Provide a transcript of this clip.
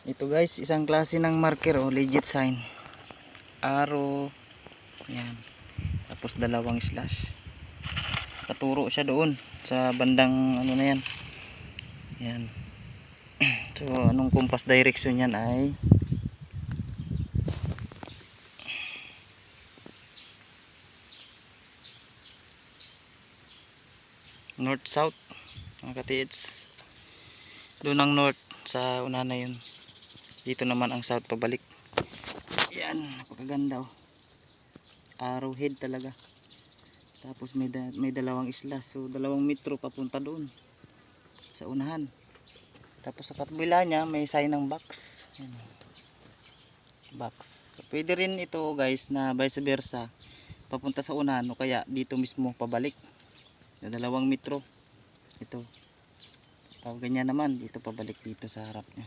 Ito guys, isang klase ng marker o legit sign. Arrow. Yan. Tapos dalawang slash. Katuro siya doon sa bandang ano na yan. Yan. So anong compass direction yan ay north south. Mga katiits. Doon ang north sa una na yun. Dito naman ang south pabalik. Yan, napakaganda oh. Arrowhead talaga. Tapos may dalawang isla. So dalawang metro papunta doon sa unahan. Tapos sa kabila niya may sign ng box. Yan. Box. So, pwede rin ito guys na vice versa. Papunta sa unahan o kaya dito mismo pabalik. Na dalawang metro. Ito. Pag ganyan naman dito pabalik dito sa harap niya.